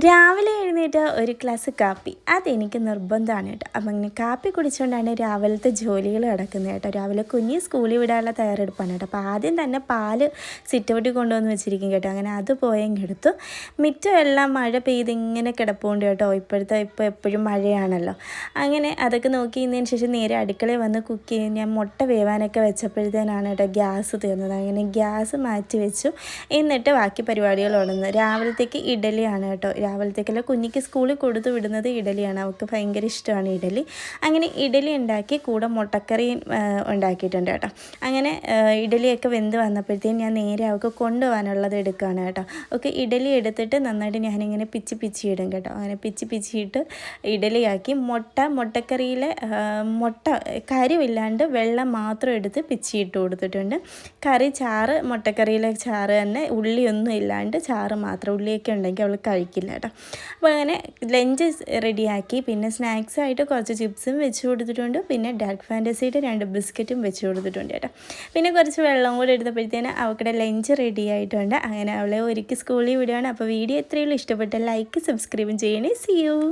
രാവിലെ എഴുന്നേറ്റ് ഒരു ഗ്ലാസ് കാപ്പി അതെനിക്ക് നിർബന്ധമാണ് കേട്ടോ. അപ്പം അങ്ങനെ കാപ്പി കുടിച്ചുകൊണ്ടാണ് രാവിലത്തെ ജോലികൾ കിടക്കുന്നത് കേട്ടോ. രാവിലെ കുഞ്ഞ് സ്കൂളിൽ വിടാനുള്ള തയ്യാറെടുപ്പാണ് കേട്ടോ. അപ്പോൾ ആദ്യം തന്നെ പാല് സിറ്റൗട്ടിൽ കൊണ്ടുവന്ന് വെച്ചിരിക്കും കേട്ടോ. അങ്ങനെ അത് പോയെടുത്തു. മിറ്റമെല്ലാം മഴ പെയ്ത് ഇങ്ങനെ കിടപ്പുണ്ട് കേട്ടോ. ഇപ്പോൾ എപ്പോഴും മഴയാണല്ലോ. അങ്ങനെ അതൊക്കെ നോക്കിയതിന് ശേഷം നേരെ അടുക്കളയിൽ വന്ന് കുക്ക് ചെയ്ത് ഞാൻ മുട്ട വേവാനൊക്കെ വെച്ചപ്പോഴത്തേനാണ് കേട്ടോ ഗ്യാസ് തീർന്നത്. അങ്ങനെ ഗ്യാസ് മാറ്റി വെച്ചു. എന്നിട്ട് ബാക്കി പരിപാടികൾ ഉടന്ന് രാവിലത്തേക്ക് ഇഡലിയാണ് കേട്ടോ. രാവിലത്തേക്കല്ല, കുഞ്ഞിക്ക് സ്കൂളിൽ കൊടുത്തു വിടുന്നത് ഇഡലിയാണ്. അവൾക്ക് ഭയങ്കര ഇഷ്ടമാണ് ഇഡലി. അങ്ങനെ ഇഡലി ഉണ്ടാക്കി കൂടെ മുട്ടക്കറിയും ഉണ്ടാക്കിയിട്ടുണ്ട് കേട്ടോ. അങ്ങനെ ഇഡലിയൊക്കെ വെന്ത് വന്നപ്പോഴത്തേക്കും ഞാൻ നേരെ അവൾക്ക് കൊണ്ടുപോകാനുള്ളത് എടുക്കുകയാണ് കേട്ടോ. ഓക്കെ, ഇഡലി എടുത്തിട്ട് നന്നായിട്ട് ഞാനിങ്ങനെ പിച്ചി ഇടും കേട്ടോ. അങ്ങനെ പിച്ചിയിട്ട് ഇഡലിയാക്കി മുട്ടക്കറിയിലെ മുട്ട കരിവില്ലാണ്ട് വെള്ളം മാത്രം എടുത്ത് പിച്ചിയിട്ട് കൊടുത്തിട്ടുണ്ട്. കറി ചാറ്, മുട്ടക്കറിയിലെ ചാറ് തന്നെ, ഉള്ളിയൊന്നും ഇല്ലാണ്ട് ചാറ് മാത്രം. ഉള്ളിയൊക്കെ ഉണ്ടെങ്കിൽ അവൾ കഴിക്കില്ല കേട്ടോ. അപ്പോൾ അങ്ങനെ ലഞ്ച് റെഡിയാക്കി. പിന്നെ സ്നാക്സായിട്ട് കുറച്ച് ചിപ്സും വെച്ച് കൊടുത്തിട്ടുണ്ട്. പിന്നെ ഡാർക്ക് ഫാൻറ്റസിയുടെ 2 ബിസ്ക്കറ്റും വെച്ച് കൊടുത്തിട്ടുണ്ട് കേട്ടോ. പിന്നെ കുറച്ച് വെള്ളം കൂടെ എടുത്തപ്പോഴത്തേന് അവളുടെ ലഞ്ച് റെഡി ആയിട്ടുണ്ട്. അങ്ങനെ അവളെ ഒരുക്കി സ്കൂളിൽ വിടുകയാണ്. അപ്പോൾ വീഡിയോ എത്രയുള്ളൂ, ഇഷ്ടപ്പെട്ട ലൈക്ക് സബ്സ്ക്രൈബും ചെയ്യണേ. See U.